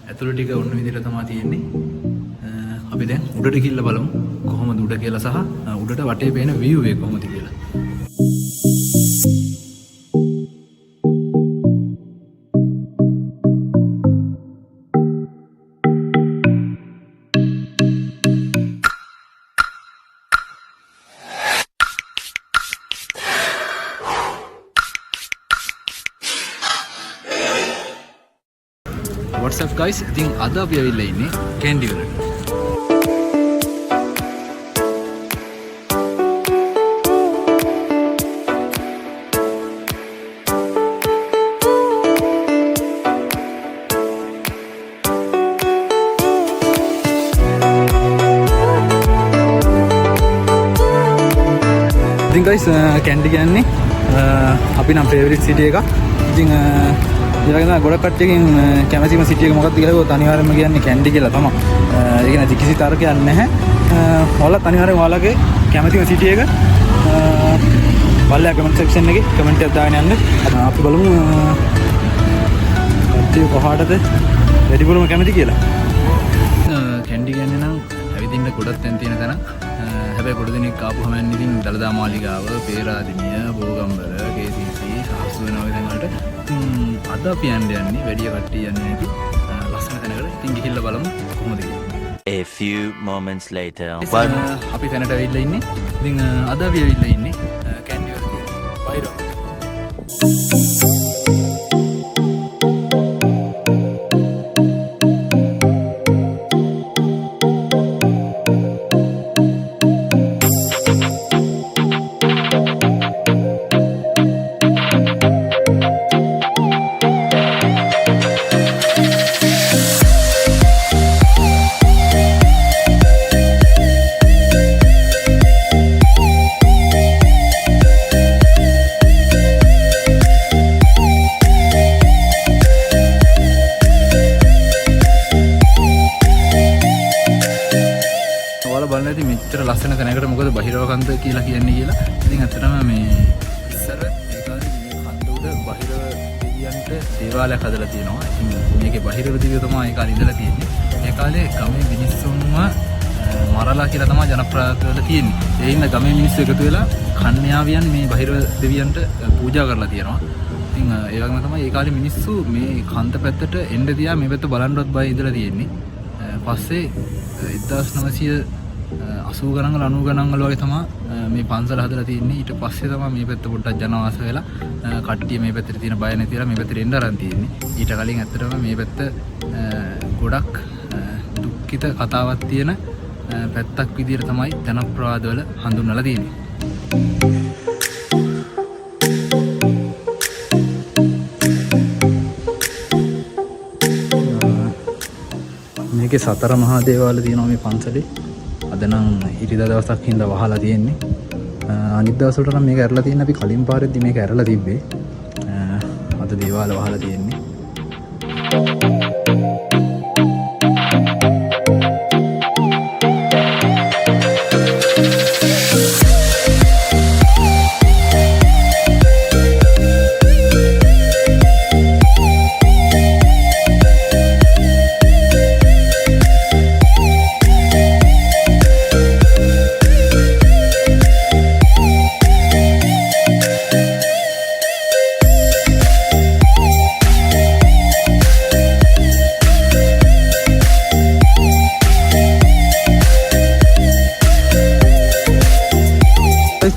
ඇතුළ ටික ඔන්න විදිහට තමයි තියෙන්නේ. අපි දැන් උඩට ගිහිල්ලා බලමු කොහොමද උඩ කියලා සහ උඩට වටේ පේන view එක කොහොමද කියලා. What's up guys? ඉතින් අද අපි ඇවිල්ලා ඉන්නේ කැන්ඩි වලට. ඉතින් guys කැන්ඩි කියන්නේ අපි නම් ෆේවරිට් සිටි එකක්. ඉතින් ඊළඟට ගොඩක් කට්ටියකින් කැමැතිම සිටි එක මොකක්ද කියලා ගොත් අනිවාර්යයෙන්ම කියන්නේ කැන්ඩි කියලා තමයි. ඒක නැති කිසි තර්කයක් නැහැ. ඔයාලත් අනිවාර්යෙන් ඔයාලගේ කැමැතිම සිටි එක බලලා කමෙන්ට් සෙක්ෂන් එකේ කමෙන්ට් එකක් දාගෙන යන්න. අපි බලමු කට්ටිය කොහාටද වැඩිපුරම කැමති කියලා. කැන්ඩි කියන්නේ නම් ඇවිදින්න ගොඩක් තැන් තියෙන තැන. හැබැයි ගොඩ දෙනෙක් ආපුවම ඉතින් දලදා මාලිගාව, පේරාදෙණිය, බෝගම්බර, KCC, සාසු වෙන වගේ තැන් වලට අද අපි යන්නේ වැඩි කට්ටිය යන්නේ නැති ලස්සන තැනකට. ඉතින් ගිහිල්ලා බලමු කොහොමද කියලා. A few moments later. අපි තැනට ඇවිල්ලා ඉන්නේ. ඉතින් අද අපි ඇවිල්ලා ඉන්නේ කැන්ඩි වල තියෙන බයිරෝ. බලන්න මෙච්චර ලස්සන තැනකට මොකද බහිරව කන්ද කියලා කියන්නේ කියලා. ඉතින් ඇත්තටම මේ ඉස්සර ඒ කාලේ මේ කන්ද උඩ බහිරව දෙවියන්ට දේවාලයක් හදලා තියෙනවා. ඉතින් මේකේ බහිරව දෙවියෝ තමයි ඒ කාලේ ඉඳලා තියෙන්නේ. ඒ කාලේ ගමේ මිනිස්සුන්ව මරලා කියලා තමයි ජනප්‍රාත වෙලා තියෙන්නේ. ඒ ඉන්න ගමේ මිනිස්සු එකතු වෙලා කන්‍යාවියන් මේ බහිරව දෙවියන්ට පූජා කරලා තියෙනවා. ඉතින් ඒ වගේම තමයි ඒ කාලේ මිනිස්සු මේ කන්ද පැත්තට එන්න දියා මේ පැත්ත බලන්නවත් බය ඉඳලා තියෙන්නේ. පස්සේ 1980 ගණන් වල 90 ගණන් වල වගේ තමයි මේ පන්සල හදලා තියෙන්නේ. ඊට පස්සේ තමයි මේ පැත්ත පොඩ්ඩක් ජනවාස වෙලා කට්ටිය මේ පැත්තට තියෙන බය නැතිලා මේ පැත්තට එන්න අරන් තියෙන්නේ. ඊට කලින් ඇත්තටම මේ පැත්ත ගොඩක් දුක්ඛිත කතාවක් තියෙන පැත්තක් විදිහට තමයි ජනප්‍රවාද වල හඳුන්වලා තියෙන්නේ. මේකේ සතර මහා දේවාල තියෙනවා මේ පන්සලේ. අද නම් ඉරිදා දවසක් හින්දා වහලා තියෙන්නේ. අනිත් දවස්වලට නම් මේක ඇරලා තියෙන අපි කලින් පාරෙද්දි මේක ඇරලා තිබ්බේ. අද දේවාල වහලා තියෙන්නේ.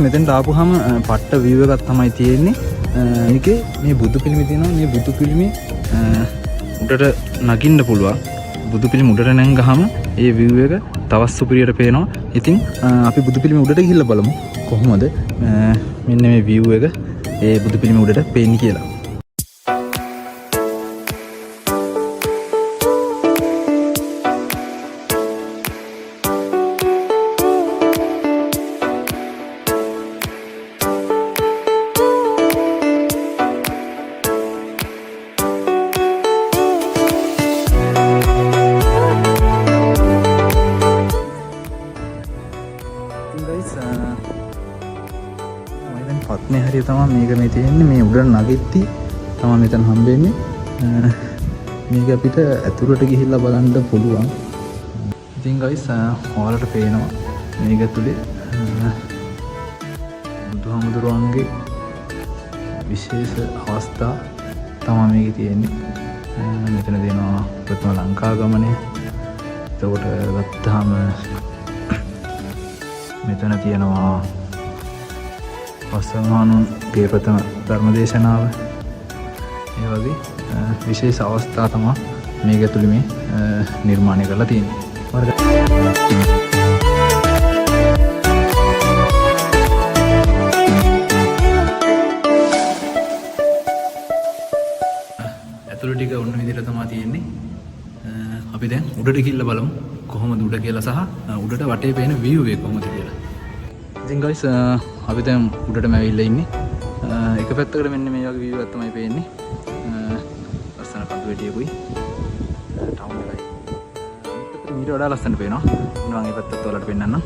මෙතෙන්ට ආපුහම පට්ට view එකක් තමයි තියෙන්නේ. මේකේ මේ බුදු පිළිම තියෙනවා. මේ බුදු පිළිමේ උඩට නගින්න පුළුවන්. බුදු පිළිම උඩට නැංගහම ඒ view එක තවත් සුපිරියට පේනවා. ඉතින් අපි බුදු පිළිම උඩට ගිහිල්ලා බලමු කොහොමද මෙන්න මේ view එක ඒ බුදු පිළිම උඩට පේන්නේ කියලා. පත්නේ හරිය තමයි මේක මේ තියෙන්නේ. මේ උඩට නගිද්දි තමයි මෙතන හම්බෙන්නේ. මේක අපිට ඇතුළට ගිහිල්ලා බලන්න පුළුවන්. ඉතින් guys ඔයාලට පේනවා මේක ඇතුලේ බුදුහාමුදුරුවන්ගේ විශේෂ අවස්ථා තමයි මේකේ තියෙන්නේ. මෙතන දෙනවා ප්‍රථම ලංකා ගමනේ. එතකොට ගත්තාම මෙතන තියෙනවා වස්සමහානුන්ගේ ප්‍රථම ධර්මදේශනාව. ඒ වගේ විශේෂ අවස්ථා තමයි මේක ඇතුළේ මේ නිර්මාණය කරලා තියෙන්නේ. ඇතුළ ටික ඔන්න විදිහට තමයි තියෙන්නේ. අපි දැන් උඩට ගිහිල්ලා බලමු කොහොමද උඩ කියලා සහ උඩට වටේ පේන view එක කොහොමද කියලා. ඉතින් guys අපි දැන් උඩටම ඇවිල්ලා ඉන්නේ. එක පැත්තකට මෙන්න මේ වගේ view එකක් තමයි පේන්නේ. ලස්සන කඳු වැටියකුයි ටවුන් එකයි. මීට වඩා ලස්සනට පේනවා. මම මේ පැත්තත් ඔයාලට පෙන්නන්නම්.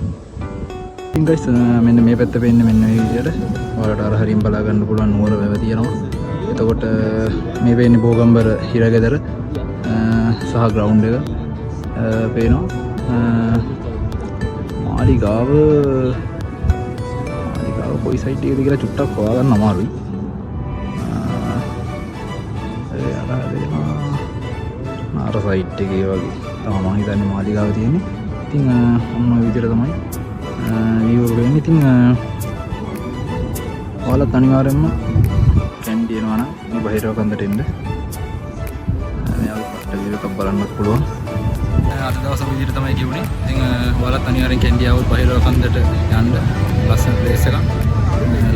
ඉතින් guys මෙන්න මේ පැත්ත පේන්නේ මෙන්න මේ විදිහට. ඔයාලට අර හරින් බලා ගන්න පුළුවන් නුවර වැව තියෙනවා. එතකොට මේ පේන්නේ බෝගම්බර හිරගෙදර සහ ග්‍රවුන්ඩ් එක පේනවා. මාලිගාව කොයි සයිට් එකද කියලා චුට්ටක් හොයාගන්න අමාරුයි. අර සයිට් එකේ වගේ තමයි මම හිතන්නේ මාලිගාව තියෙන්නේ. ඉතින් ඔන්න ඔය විදිහට තමයි view එක වෙන්නේ. ඉතින් ඔයාලත් අනිවාර්යයෙන්ම කැන්ඩි එනවා නම් මේ බහිරව කන්දට එන්න. මෙයාගේ පට්ට view එකක් බලන්නත් පුළුවන්. අද දවසේ විදිහට තමයි කියුනේ. ඉතින් ඔයාලත් අනිවාර්යෙන් කැන්ඩි ආවොත් බහිරව කන්දට යන්න. ලස්සන ප්ලේස් එකක්.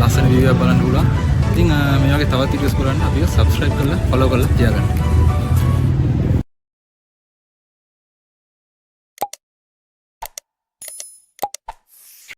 ලස්සන view එකක් බලන්න පුළුවන්. ඉතින් මේ වගේ තවත් videos බලන්න අපිව subscribe කරලා follow කරලා තියාගන්න.